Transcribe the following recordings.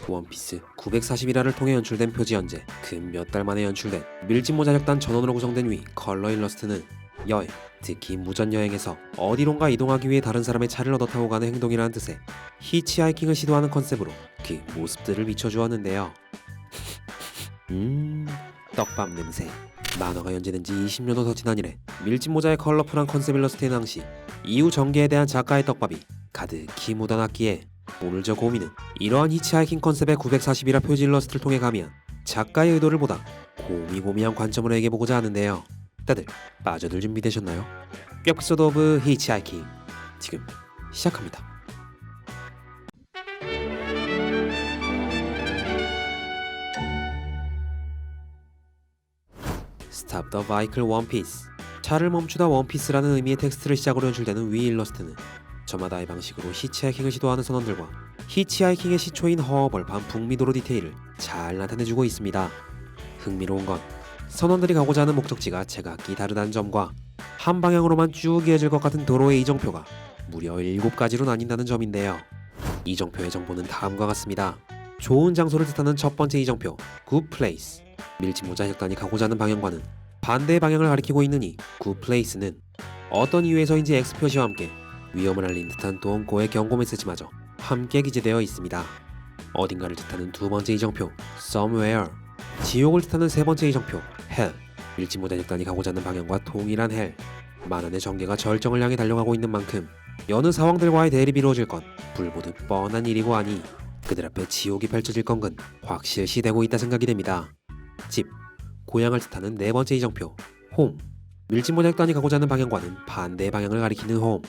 원피스 941화를 통해 연출된 표지 연재, 근 몇 달 만에 연출된 밀짚모자 작단 전원으로 구성된 위 컬러 일러스트는 여행, 특히 무전여행에서 어디론가 이동하기 위해 다른 사람의 차를 얻어 타고 가는 행동이라는 뜻의 히치하이킹을 시도하는 컨셉으로 그 모습들을 비춰주었는데요. 떡밥 냄새. 만화가 연재된 지 20년도 더 지난 이래 밀짚모자의 컬러풀한 컨셉 일러스트의 낭시, 이후 전개에 대한 작가의 떡밥이 가득히 묻어났기에 오늘 저 고민은 이러한 히치하이킹 컨셉의 941화 표지 일러스트를 통해 가미한 작가의 의도를 보다 고미고미한 관점으로 얘기해보고자 하는데요. 다들 빠져들 준비되셨나요? 에피소드 오브 히치하이킹 지금 시작합니다. Stop the vehicle One Piece. 차를 멈추다 원피스라는 의미의 텍스트를 시작으로 연출되는 위 일러스트는 저마다의 방식으로 히치하이킹을 시도하는 선원들과 히치하이킹의 시초인 허허벌판 북미도로 디테일을 잘 나타내주고 있습니다. 흥미로운 건 선원들이 가고자 하는 목적지가 제각기 다르다는 점과 한 방향으로만 쭉 이어질 것 같은 도로의 이정표가 무려 7가지로 나뉜다는 점인데요. 이정표의 정보는 다음과 같습니다. 좋은 장소를 뜻하는 첫 번째 이정표 Good Place. 밀짚모자 작단이 가고자 하는 방향과는 반대의 방향을 가리키고 있으니 Good Place는 어떤 이유에서인지 X표시와 함께 위험을 알린 듯한 동고의 경고 메시지마저 함께 기재되어 있습니다. 어딘가를 뜻하는 두 번째 이정표 Somewhere. 지옥을 뜻하는 세 번째 이정표 Hell. 밀짚모자 작단이 가고자 하는 방향과 동일한 Hell. 만원의 전개가 절정을 향해 달려가고 있는 만큼 여느 사왕들과의 대립이 이루어질 건 불보듯 뻔한 일이고 하니 그들 앞에 지옥이 펼쳐질 건근 확실시되고 있다 생각이 됩니다. 집, 고향을 뜻하는 네 번째 이정표 홈. 밀짚모자 작단이 가고자 하는 방향과는 반대의 방향을 가리키는 홈.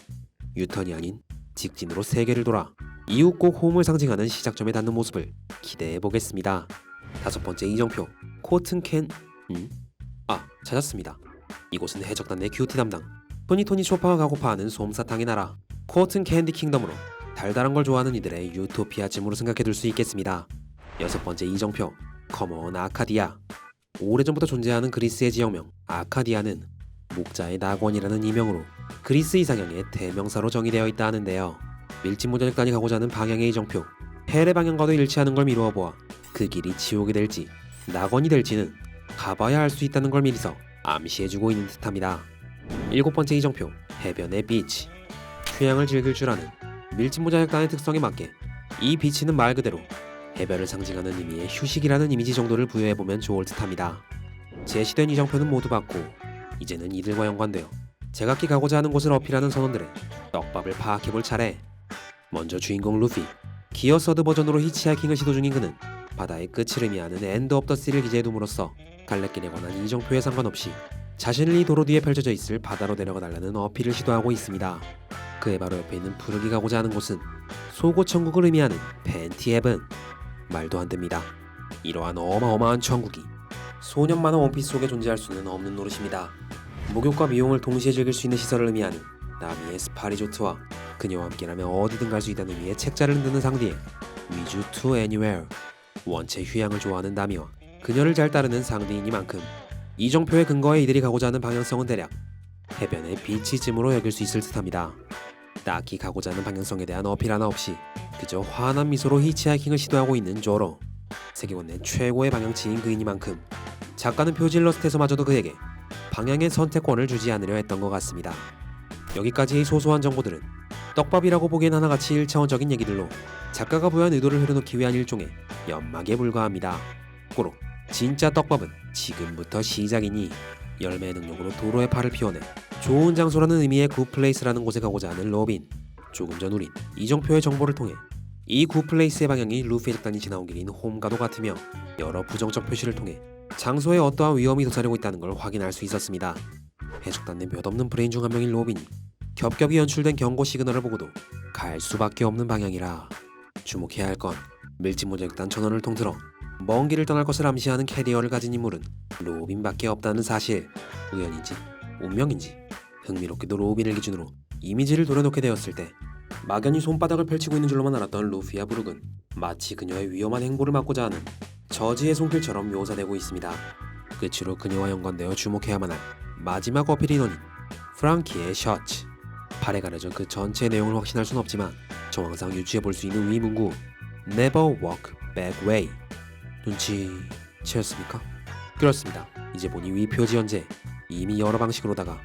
유턴이 아닌 직진으로 세계를 돌아 이후 꼭 홈을 상징하는 시작점에 닿는 모습을 기대해보겠습니다. 다섯 번째 이정표 코튼캔. 찾았습니다. 이곳은 해적단 내 큐티 담당 토니토니 쇼파가 가고파하는 솜사탕의 나라 코튼 캔디 킹덤으로 달달한 걸 좋아하는 이들의 유토피아쯤으로 생각해둘 수 있겠습니다. 여섯 번째 이정표 커먼 아카디아. 오래전부터 존재하는 그리스의 지역명 아카디아는 목자의 낙원이라는 이명으로 그리스 이상형의 대명사로 정의되어 있다 하는데요. 밀짚모자 작단이 가고자 하는 방향의 이정표 헬의 방향과도 일치하는 걸 미루어 보아 그 길이 지옥이 될지 낙원이 될지는 가봐야 알 수 있다는 걸 미리서 암시해주고 있는 듯합니다. 일곱 번째 이정표 해변의 비치. 휴양을 즐길 줄 아는 밀짚모자 작단의 특성에 맞게 이 비치는 말 그대로 해변을 상징하는 의미의 휴식이라는 이미지 정도를 부여해보면 좋을 듯합니다. 제시된 이정표는 모두 받고 이제는 이들과 연관되어 제각기 가고자 하는 곳을 어필하는 선원들의 떡밥을 파악해볼 차례. 먼저 주인공 루피. 기어 서드 버전으로 히치하이킹을 시도 중인 그는 바다의 끝을 의미하는 엔드 오브 더 시를 기재해둠으로써 갈래길에 관한 이정표에 상관없이 자신을 이 도로 뒤에 펼쳐져 있을 바다로 데려가 달라는 어필을 시도하고 있습니다. 그의 바로 옆에 있는 푸르기 가고자 하는 곳은 속옷 천국을 의미하는 팬티 헤븐. 말도 안 됩니다. 이러한 어마어마한 천국이 소년 만화 원피스 속에 존재할 수는 없는 노릇입니다. 목욕과 미용을 동시에 즐길 수 있는 시설을 의미하는 나미의 스파 리조트와 그녀와 함께라면 어디든 갈 수 있다는 의미의 책자를 흔드는 상디의 위주 투 애니웨어. 원체 휴양을 좋아하는 나미와 그녀를 잘 따르는 상디이니만큼 이정표의 근거에 이들이 가고자 하는 방향성은 대략 해변의 비치쯤으로 여길 수 있을 듯합니다. 딱히 가고자 하는 방향성에 대한 어필 하나 없이 그저 환한 미소로 히치하이킹을 시도하고 있는 조로. 세계관 내 최고의 방향치인 그이니만큼 작가는 표지 일러스트에서마저도 그에게 방향의 선택권을 주지 않으려 했던 것 같습니다. 여기까지의 소소한 정보들은 떡밥이라고 보기엔 하나같이 1차원적인 얘기들로 작가가 부여한 의도를 흐려놓기 위한 일종의 연막에 불과합니다. 꼬록 진짜 떡밥은 지금부터 시작이니 열매의 능력으로 도로에 팔을 피워내 좋은 장소라는 의미의 굿플레이스라는 곳에 가고자 하는 로빈. 조금 전 우린 이정표의 정보를 통해 이 굿플레이스의 방향이 루피의 작단이 지나온 길인 홈과도 같으며 여러 부정적 표시를 통해 장소에 어떠한 위험이 도사리고 있다는 걸 확인할 수 있었습니다. 해적단 내 몇 없는 브레인 중 한 명인 로빈이 겹겹이 연출된 경고 시그널을 보고도 갈 수밖에 없는 방향이라. 주목해야 할 건 밀짚모자 작단 전원을 통틀어 먼 길을 떠날 것을 암시하는 캐리어를 가진 인물은 로빈밖에 없다는 사실. 우연인지 운명인지 흥미롭게도 로빈을 기준으로 이미지를 도려놓게 되었을 때 막연히 손바닥을 펼치고 있는 줄로만 알았던 루피와 브룩은 마치 그녀의 위험한 행보를 막고자 하는 저지의 손길처럼 묘사되고 있습니다. 끝으로 그녀와 연관되어 주목해야만 할 마지막 어필 인원인 프랑키의 셔츠. 팔에 가려져 그 전체의 내용을 확신할 순 없지만 정황상 유추해볼 수 있는 위문구 Never walk back way. 눈치채었습니까? 그렇습니다. 이제 보니 위 표지 현재 이미 여러 방식으로다가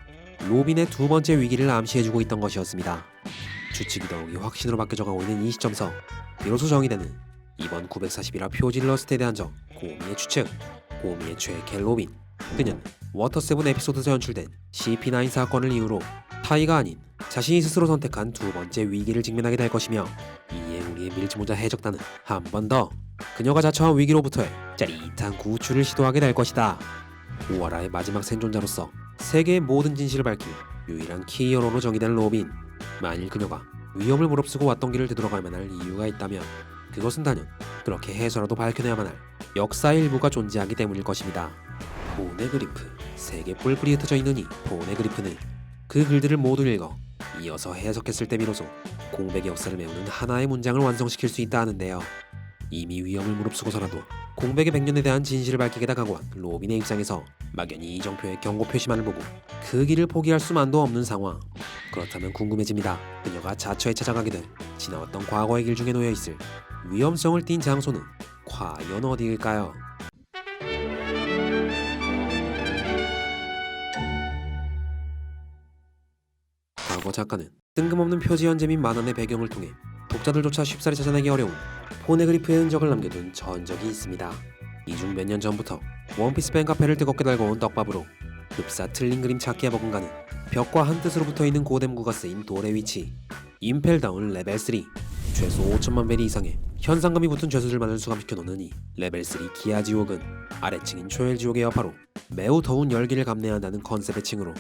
로빈의 두 번째 위기를 암시해주고 있던 것이었습니다. 추측이 더욱이 확신으로 바뀌어져가고 있는 이 시점서 비로소 정의되는 이번 941화 표지 러스트에 대한 고미의 추측. 고미의 최애 로빈. 그녀는 워터7 에피소드에서 연출된 CP9 사건을 이유로 타이가 아닌 자신이 스스로 선택한 두 번째 위기를 직면하게 될 것이며, 이에 우리의 밀지모자 해적단은 한 번 더 그녀가 자처한 위기로부터의 짜릿한 구출을 시도하게 될 것이다. 우아라의 마지막 생존자로서 세계의 모든 진실을 밝힐 유일한 키히어로로 정의된 로빈. 만일 그녀가 위험을 무릅쓰고 왔던 길을 되돌아갈 만할 이유가 있다면 그것은 단연 그렇게 해서라도 밝혀내야만 할 역사의 일부가 존재하기 때문일 것입니다. 포네그리프. 세계 뿔뿔이 흩어져 있는 이 포네그리프는 그 글들을 모두 읽어 이어서 해석했을 때 비로소 공백의 역사를 메우는 하나의 문장을 완성시킬 수 있다 하는데요. 이미 위험을 무릅쓰고서라도 공백의 100년에 대한 진실을 밝히겠다 각오한 로빈의 입장에서 막연히 이정표의 경고 표시만을 보고 그 길을 포기할 수만도 없는 상황. 그렇다면 궁금해집니다. 그녀가 자처에 찾아가게 된 지나왔던 과거의 길 중에 놓여있을 위험성을 띤 장소는 과연 어디일까요? 과거 작가는 뜬금없는 표지 현재 및 만화의 배경을 통해 독자들조차 쉽사리 찾아내기 어려운 포네그리프의 흔적을 남겨둔 전적이 있습니다. 이 중 몇 년 전부터 원피스 팬카페를 뜨겁게 달궈온 떡밥으로 흡사 틀린 그림 찾기에 버금가는 벽과 한 뜻으로 붙어있는 고뎀구가 쓰인 돌의 위치. 임펠다운 레벨 3. 최소 5천만 베리 이상의 현상금이 붙은 죄수들만을 수감시켜놓는 이 레벨 3 기아지옥은 아래층인 초열지옥의 여파로 매우 더운 열기를 감내해야 한다는 컨셉의 층으로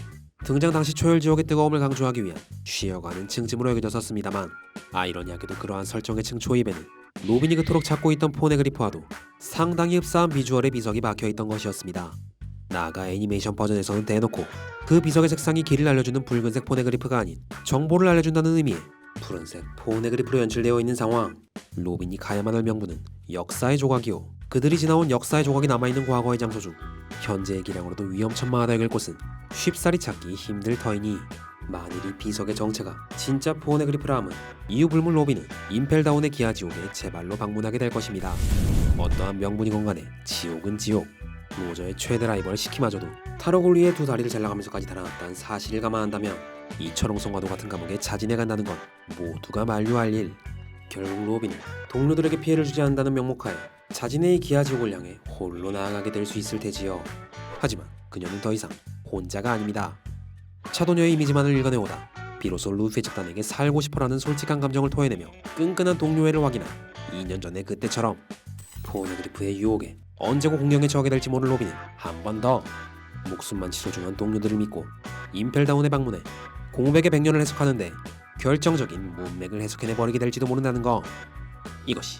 등장 당시 초열지옥의 뜨거움을 강조하기 위한 쉬어가는 층쯤으로 여겨졌었습니다만, 아이러니하게도 그러한 설정의 층 초입에는 로빈이 그토록 찾고 있던 포네그리프와도 상당히 흡사한 비주얼의 비석이 박혀있던 것이었습니다. 나아가 애니메이션 버전에서는 대놓고 그 비석의 색상이 길을 알려주는 붉은색 포네그리프가 아닌 정보를 알려준다는 의미의 푸른색 포네그리프로 연출되어 있는 상황. 로빈이 가야만 할 명분은 역사의 조각이요, 그들이 지나온 역사의 조각이 남아있는 과거의 장소 중 현재의 기량으로도 위험천만하다 여길 곳은 쉽사리 찾기 힘들 터이니, 만일 이 비석의 정체가 진짜 포네그리프라 함은 이유 불문 로빈은 임펠다운의 기아지옥에 제발로 방문하게 될 것입니다. 어떠한 명분이건 간에 지옥은 지옥. 로저의 최대 라이벌 시키마저도 타로골리의 두 다리를 잘라가면서까지 달아났다는 사실을 감안한다면 이 철옹성과도 같은 감옥에 자진해 간다는 건 모두가 만류할 일. 결국 로빈은 동료들에게 피해를 주지 않는다는 명목하에 자진의 이 기아지옥을 향해 홀로 나아가게 될 수 있을 테지요. 하지만 그녀는 더 이상 혼자가 아닙니다. 차도녀의 이미지만을 읽어내오다 비로소 루피의 집단에게 살고 싶어라는 솔직한 감정을 토해내며 끈끈한 동료애를 확인한 2년 전의 그때처럼 포네그리프의 유혹에 언제고 공경에 처하게 될지 모를 로빈은 한 번 더 목숨만치 소중한 동료들을 믿고 임펠다운에 방문해 공백의 100년을 해석하는데 결정적인 문맥을 해석해내버리게 될지도 모른다는 거. 이것이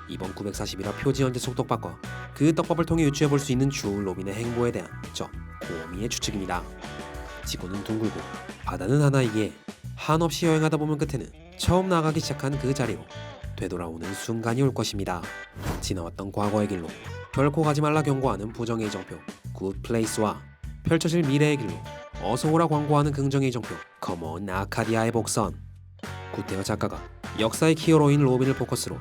이번 941화 표지 현재 속독밥과 그 떡밥을 통해 유추해볼 수 있는 주 로빈의 행보에 대한 저 고미의 추측입니다. 지구는 둥글고 바다는 하나이기에 한없이 여행하다 보면 끝에는 처음 나가기 시작한 그 자리로 되돌아오는 순간이 올 것입니다. 지나왔던 과거의 길로 결코 가지 말라 경고하는 부정의 이정표 굿플레이스와 펼쳐질 미래의 길로 어서오라 광고하는 긍정의 이정표 컴온 아카디아의 복선. 구태여 작가가 역사의 키어로인 로빈을 포커스로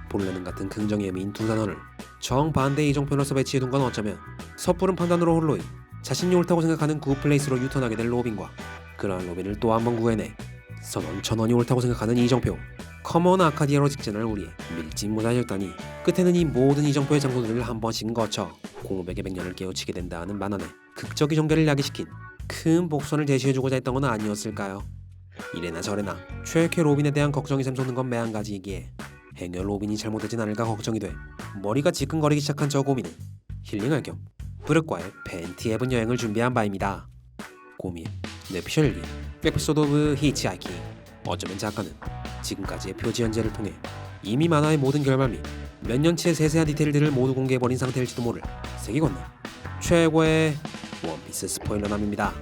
본래는 같은 긍정의 의미인 두 단어를 정반대의 이정표로서 배치해둔 건 어쩌면 섣부른 판단으로 홀로인 자신이 옳다고 생각하는 굿플레이스로 유턴하게 될 로빈과 그러한 로빈을 또 한 번 구해내 선원 천원이 옳다고 생각하는 이정표 커먼 아카디아로 직진할 우리의 밀짚모자 해적단이 끝에는 이 모든 이정표의 장소들을 한 번씩 거쳐 공백의 100년을 깨우치게 된다는 만화의 극적인 전개를 야기시킨 큰 복선을 제시해주고자 했던 건 아니었을까요? 이래나 저래나 최애캐 로빈에 대한 걱정이 샘솟는 건 매한가지이기에 행여 로빈이 잘못되진 않을까 걱정이 돼 머리가 지끈거리기 시작한 저 고민은 힐링할 겸 브륵과의 팬티 앱은 여행을 준비한 바입니다. 고민 뇌피셜 일기 에피소드 오브 히치하이킹. 어쩌면 작가는 지금까지의 표지 현재를 통해 이미 만화의 모든 결말 및 몇 년치의 세세한 디테일들을 모두 공개해버린 상태일지도 모를 세기 건너 최고의 원피스 스포일러남입니다.